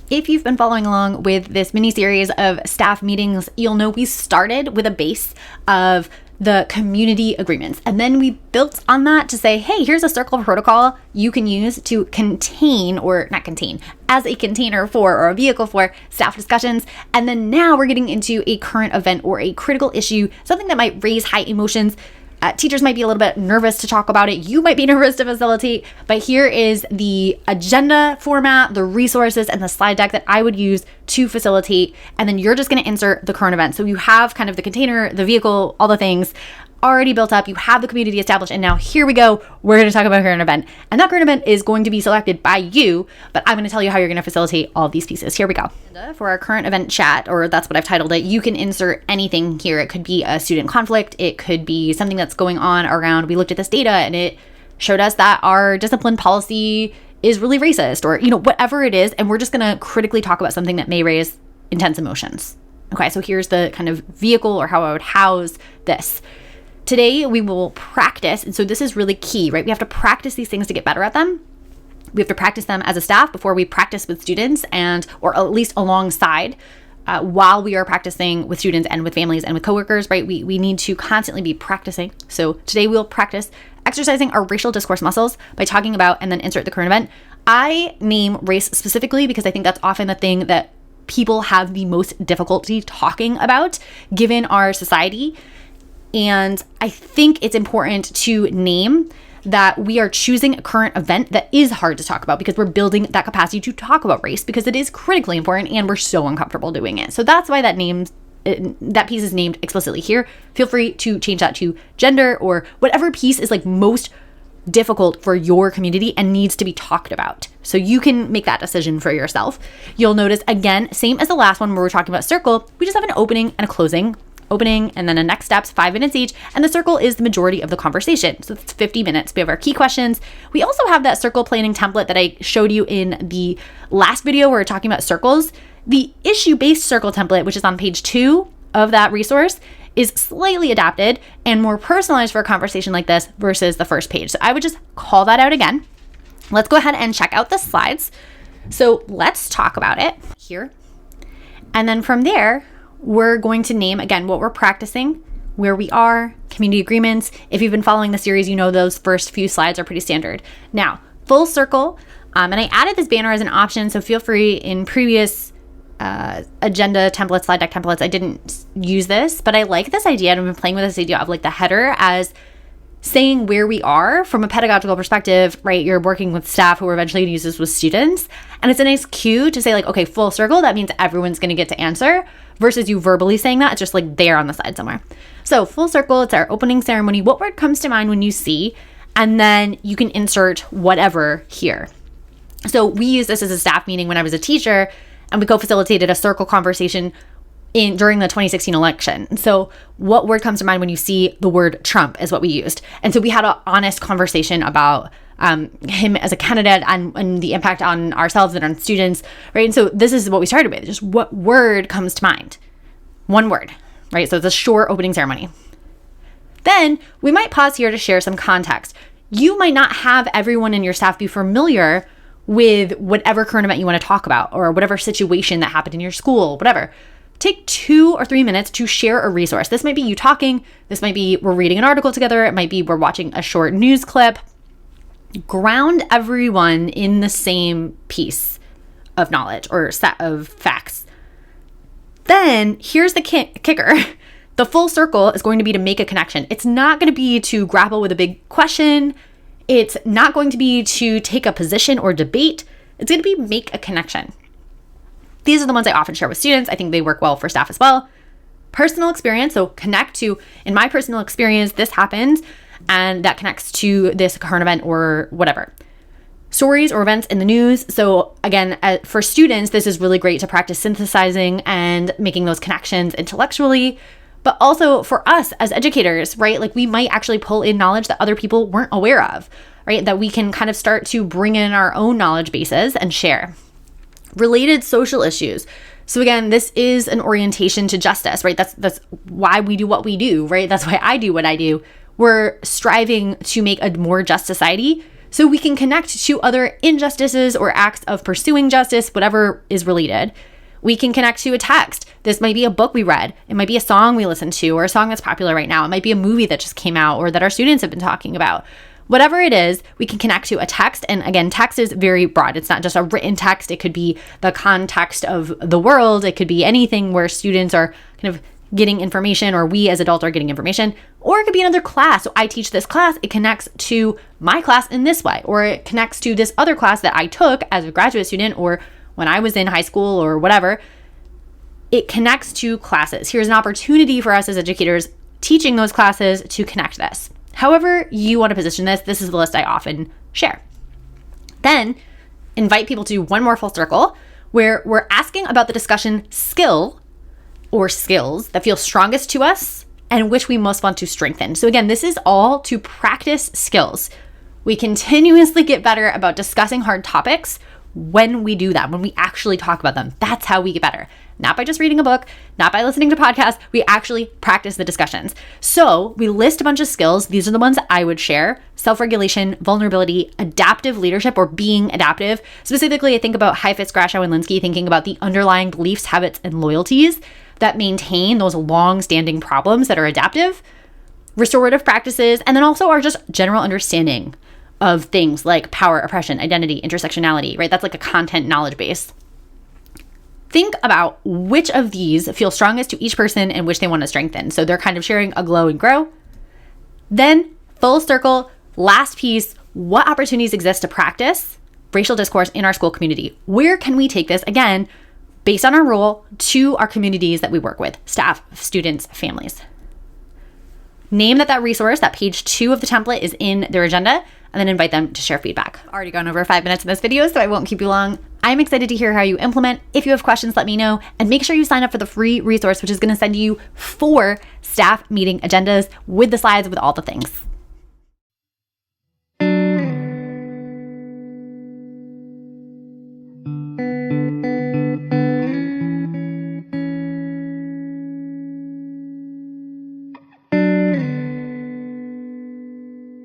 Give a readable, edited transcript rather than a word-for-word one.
If you've been following along with this mini series of staff meetings, you'll know we started with a base of the community agreements. And then we built on that to say, hey, here's a circle protocol you can use to contain, or not contain, as a container for, or a vehicle for staff discussions. And then now we're getting into a current event or a critical issue, something that might raise high emotions. Teachers might be a little bit nervous to talk about it. You might be nervous to facilitate, but here is the agenda format, the resources, and the slide deck that I would use to facilitate. And then you're just going to insert the current event. So you have kind of the container, the vehicle, all the things already built up. You have the community established. And now here we go. We're going to talk about current event. And that current event is going to be selected by you, but I'm going to tell you how you're going to facilitate all of these pieces. Here we go. For our current event chat, or that's what I've titled it, you can insert anything here. It could be a student conflict. It could be something that's going on around, we looked at this data and it showed us that our discipline policy is really racist, or, whatever it is. And we're just going to critically talk about something that may raise intense emotions. Okay, so here's the kind of vehicle or how I would house this. Today, we will practice, and so this is really key, right? We have to practice these things to get better at them. We have to practice them as a staff before we practice with students, or at least alongside while we are practicing with students and with families and with coworkers, right? We need to constantly be practicing. So today we'll practice exercising our racial discourse muscles by talking about, and then insert the current event. I name race specifically because I think that's often the thing that people have the most difficulty talking about given our society. And I think it's important to name that we are choosing a current event that is hard to talk about because we're building that capacity to talk about race because it is critically important and we're so uncomfortable doing it. So that's why that piece is named explicitly here. Feel free to change that to gender or whatever piece is like most difficult for your community and needs to be talked about. So you can make that decision for yourself. You'll notice, again, same as the last one where we're talking about circle, we just have an opening and a closing. Opening and then a next steps, 5 minutes each, and the circle is the majority of the conversation. So it's 50 minutes. We have our key questions. We also have that circle planning template that I showed you in the last video where we're talking about circles. The issue-based circle template, which is on page 2 of that resource, is slightly adapted and more personalized for a conversation like this versus the first page. So I would just call that out again. Let's go ahead and check out the slides. So let's talk about it here. And then from there, we're going to name, again, what we're practicing, where we are, community agreements. If you've been following the series, you know those first few slides are pretty standard. Now, full circle, and I added this banner as an option, so feel free. In previous agenda templates, slide deck templates, I didn't use this, but I like this idea, and I've been playing with this idea of like the header as saying where we are from a pedagogical perspective, right? You're working with staff who are eventually going to use this with students. And it's a nice cue to say like, okay, full circle, that means everyone's going to get to answer versus you verbally saying that. It's just like there on the side somewhere. So full circle, it's our opening ceremony. What word comes to mind when you see, and then you can insert whatever here. So we use this as a staff meeting when I was a teacher, and we co-facilitated a circle conversation during the 2016 election. So what word comes to mind when you see the word Trump is what we used. And so we had an honest conversation about him as a candidate and the impact on ourselves and on students, right? And so this is what we started with, just what word comes to mind? One word, right? So it's a short opening ceremony. Then we might pause here to share some context. You might not have everyone in your staff be familiar with whatever current event you want to talk about or whatever situation that happened in your school, whatever. Take 2 or 3 minutes to share a resource. This might be you talking. This might be we're reading an article together. It might be we're watching a short news clip. Ground everyone in the same piece of knowledge or set of facts. Then here's the kicker. The full circle is going to be to make a connection. It's not going to be to grapple with a big question. It's not going to be to take a position or debate. It's going to be make a connection. These are the ones I often share with students. I think they work well for staff as well. Personal experience, so connect to, in my personal experience, this happened, and that connects to this current event or whatever. Stories or events in the news. So again, for students, this is really great to practice synthesizing and making those connections intellectually, but also for us as educators, right? Like we might actually pull in knowledge that other people weren't aware of, right? That we can kind of start to bring in our own knowledge bases and share. Related social issues. So again, this is an orientation to justice, right? That's why we do what we do, right? That's why I do what I do. We're striving to make a more just society. So we can connect to other injustices or acts of pursuing justice, whatever is related. We can connect to a text. This might be a book we read. It might be a song we listened to, or a song that's popular right now. It might be a movie that just came out or that our students have been talking about. Whatever it is, we can connect to a text. And again, text is very broad. It's not just a written text. It could be the context of the world. It could be anything where students are kind of getting information, or we as adults are getting information, or it could be another class. So I teach this class, it connects to my class in this way, or it connects to this other class that I took as a graduate student, or when I was in high school or whatever. It connects to classes. Here's an opportunity for us as educators teaching those classes to connect this. However you want to position this, this is the list I often share. Then invite people to one more full circle where we're asking about the discussion skill or skills that feel strongest to us and which we most want to strengthen. So again, this is all to practice skills. We continuously get better about discussing hard topics when we do that, when we actually talk about them. That's how we get better. Not by just reading a book, not by listening to podcasts. We actually practice the discussions. So we list a bunch of skills. These are the ones I would share: self-regulation, vulnerability, adaptive leadership, or being adaptive. Specifically, I think about Heifetz, Grashow, and Lindsay, thinking about the underlying beliefs, habits, and loyalties that maintain those long-standing problems that are adaptive, restorative practices, and then also our just general understanding of things like power, oppression, identity, intersectionality, right? That's like a content knowledge base. Think about which of these feel strongest to each person and which they want to strengthen. So they're kind of sharing a glow and grow. Then full circle, last piece, what opportunities exist to practice racial discourse in our school community? Where can we take this, again, based on our role, to our communities that we work with, staff, students, families? Name that resource, that page 2 of the template, is in their agenda, and then invite them to share feedback. I've already gone over 5 minutes in this video, so I won't keep you long. I'm excited to hear how you implement. If you have questions, let me know, and make sure you sign up for the free resource, which is going to send you 4 staff meeting agendas with the slides with all the things.